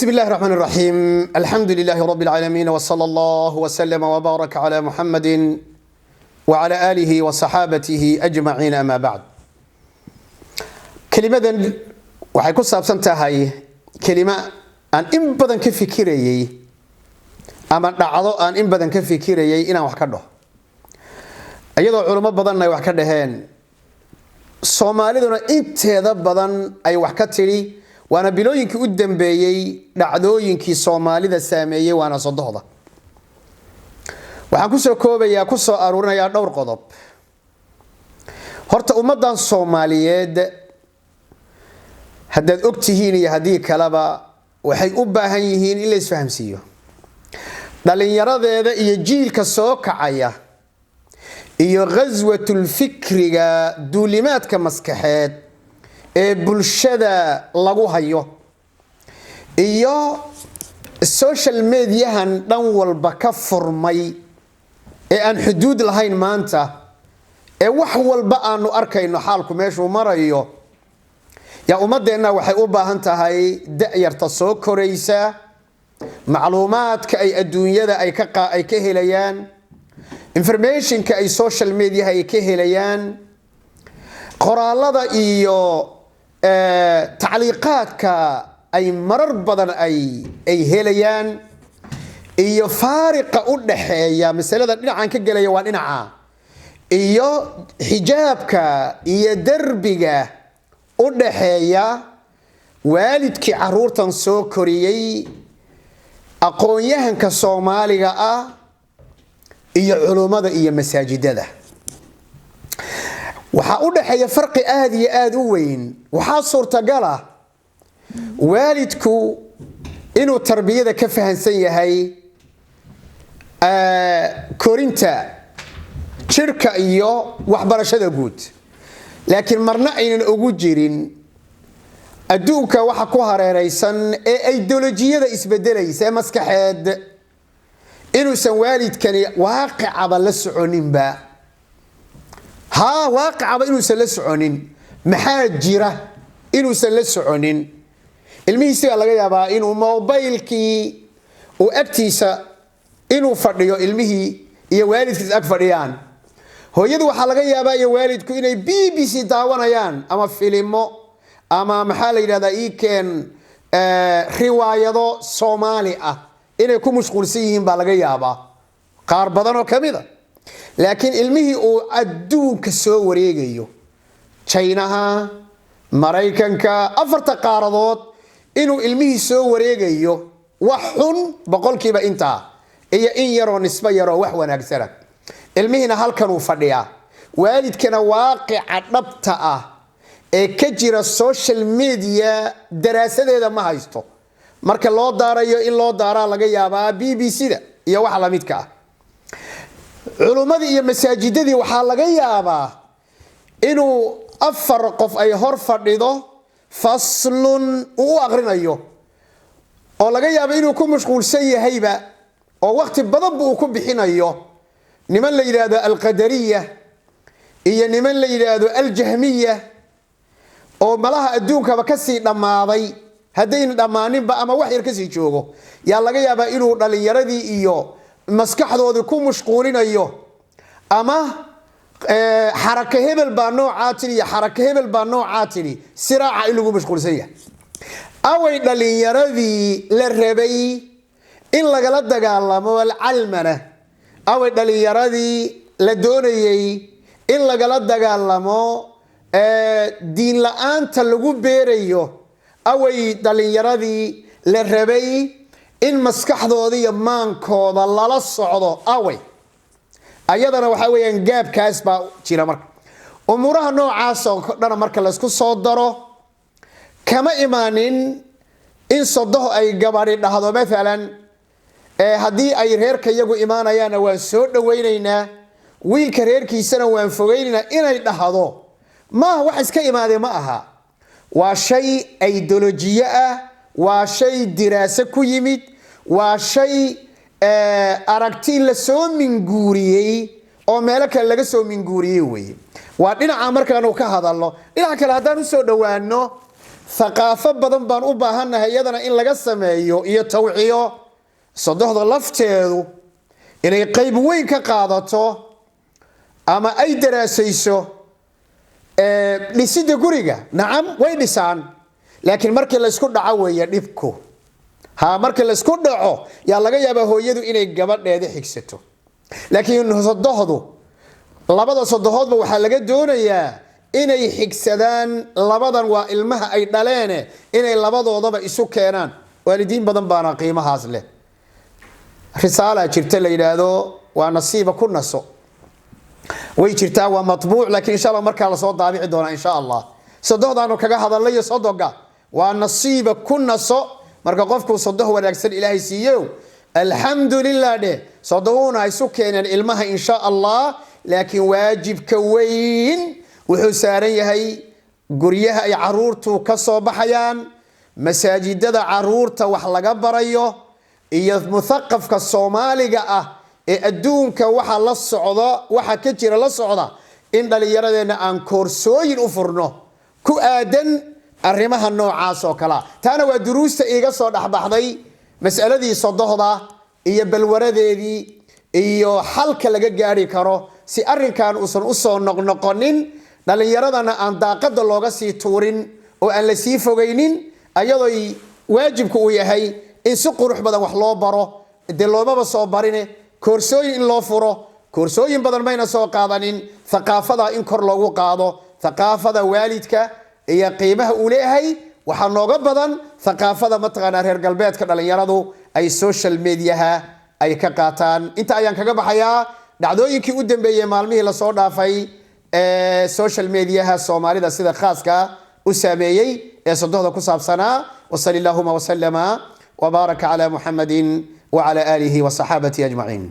بسم الله الرحمن الرحيم الحمد لله رب العالمين وصلى الله وسلم وبارك على محمد وعلى آله وصحابته أجمعين أما بعد كلمة waxay ku saabsan tahay kelima aan in badan ka fikirayay ama dhacdo aan in badan ka fikirayay inaan wax ka dhaho ayadoo culimo badan ay wax ka dhaheen Soomaaliduna inteeda badan ay wax ka tiri waana bilooyinkii u dambeeyay dhacdooyinkii Soomaalida saameeyay waana sodohda waxaan ku soo koobayaa ku soo aruurinayaa dhowr qodob horta ummadan Soomaaliyeed haddaad ogtihiin iyo hadii kalaba waxay u baahan yihiin in la isfahamsiiyo dhalinyaradeeda iyo jiilka soo kacaya iyo ghazwatul fikriga duulimaadka maskaxeed ee bulshada lagu hayo iyo social mediahan dhan walba ka furmay ee aan xuduud lahayn maanta ee wax walba aanu arkayno xaalku meeshuu marayo يا أمدنا waxay u baahan tahay da'yarta soo koraysa macluumaadka ay adduunyada ay ka helayaan information ka ay social media ay ka helayaan qoraalada iyo tacliiqaadka ay marar badan ay helayaan iyo faariqa u dhaxeeya masalada dhinacan ka galaya waa dhinaca iyo xijaabka iyo darbiga u dhaxeeya waalidkii caruurtan soo koriyay aqoonyahanka Soomaaliga ah iyo culimada iyo masaajidada waxa u dhaxeeya farqi aad iyo aad u weyn waxa suurtagal ah waalidku inuu tarbiyada ka fahansan yahay korinta jirka iyo waxbarashada guud laakiin marna aynan ugu jirin adduunka waxa ku hareeraysan ee ideolojiyada isbedelaysa maskaxeed inuu san waalidkani waaqicaba la soconinba waaqicaba inuu san la soconin maxaa jira inuu san la soconin ilmihiisa laga yaabaa inuu mobilkii uu agtiisa inuu fadhiyo ilmihii iyo waalidkiisa ag fadhiyaan hooyadu waxa laga yaabaa iyo waalidku inay BBC daawanayaan ama filimo ama maxaa la yiraahdaa iikeen riwaayado Soomaali ah inay ku mashquulsan yihiin baa laga yaabaa qaar badan oo kamida laakiin ilmihii uu adduunka soo wareegayo Chinaha Mareykanka afarta qaaradood inuu ilmihii soo wareegayo wax xun boqolkiiba inta iyo in yar oo nisba yar oo wax wanaagsan ilmihina halkan uu fadhiyaa waalidkana waaqica dhabta ah ee ka jira social media daraasadeeda ma haysto marka loo daarayo in loo daaraa laga yaabaa BBC-da iyo wax la midka ah culimada iyo masaajidadii waxa laga yaabaa inuu afar qof ay hor fadhido faslun uu aqrinayo oo laga yaabo inuu ku mashquulsan yahayba oo waqti badan buu ku bixinayo niman la yiraahdo al-qadariyya iyo niman la yiraahdo al-jahmiyya oo malaha adduunka ka sii dhamaaday hadayna dhamaaninba ama wax yar ka sii joogo yaa laga yaabaa inuu dhalinyaradii iyo maskaxdoodii ku mashquulinayo ama xaraka hebel baa noocaatini iyo xaraka hebel baa noocaatini siraaca ilagu mashquulsan yahay away dhalinyaradii la rabay in lagala dagaalamo al-almana away dhalinyaradii la doonayay in lagala dagaalamo diin la'aanta lagu beerayo away dhalinyaradii la rabay in maskaxdooda iyo maankooda lala socdo away ayadana waxa weeyaan gaabkaas baa jira marka umuraha noocaas oo dhan marka la isku soo daro kama imaanin in sodoh ay gabadhi dhahdo maalan hadii ay reerka iyagu imaanayaan waan soo dhaweynaynaa wiilka reerkiisana waan fogeynaynaa inay dhahdo ma wax iska imaade ma aha waa shay ideolojiye ah waa shay diraasa ku yimid waa shay aragti la soo minguuriyay oo meel kale laga soo minguuriyay way waa dhinaca markaan uu ka hadalno dhinaca kale hadaan u soo dhawaano ثقافة بدن بان أباهنا هيدنا إن لقى سمايو يتوعيو صدق لفتيرو إن يقيب وين كقاضته أما أي دراسيسو لسيد قريقة نعم وين لسان لكن مركز لسكون دعوة يدبكو ها مركز لسكون دعوة يا لقى يا هو يدو إن الجبل هذا حكسته لكن صدقه labada saddexoodba waxa laga doonayaa inay xigsadaan labadan waa ilmaha ay dhaleen inay labadoodaba isu keenaan waalidiin badan baana qiimahaas leh risaala jirta la yiraahdo waa nasiiba ku naso way jirtaa waa matbuuc laakiin insha Allah marka la soo daabici doona insha Allah saddexdaanu kaga hadalayo sadoga waa nasiiba ku naso marka qofku saddex wanaagsan Ilaahay siiyo alxamdulillah de saddexuna isu keenan ilmaha insha Allah لكن واجب كوين وحسارن يهي قريها أي عرورتو كصوب حيان مساجد دا عرورتا وحلقا برايو إيا مثقف كالصومالي الدون كوحا للصعودة وحا كتير للصعودة إن دالي يردين أن كورسوين أفرنو كو آدن الرمها النوعا سوكلا تانا ودروس إيغا صود أحبحضي مسألة دي صدوه إيا بالوردي دي iyo halka laga gaari karo si arinkan uusan u soo noqnoqonin dhalinyaradana aan daaqada looga sii tuurin oo aan la sii fogeynin ayadoo waajibku uu yahay in si qurux badan wax loo baro de loomaba soo barine koorsooyin in loo furo koorsooyin badan mayna soo qaadanin thaqaafada in kor loogu qaado thaqaafada waalidka iyo qiimaha uu leeyahay waxa nooga badan thaqaafada mataqana reer galbeedka dhalinyaradu ay social media ay ka qaataan inta ayaan kaga baxayaa dhacdooyinkii u dambeeyay maalmihii la soo dhaafay social media Soomaalida sida khaaska u saameeyay ee saddexda ku saabsanaa wa sallallahu wa sallama wa baraka ala Muhammadin wa ala alihi wa sahabati ajma'in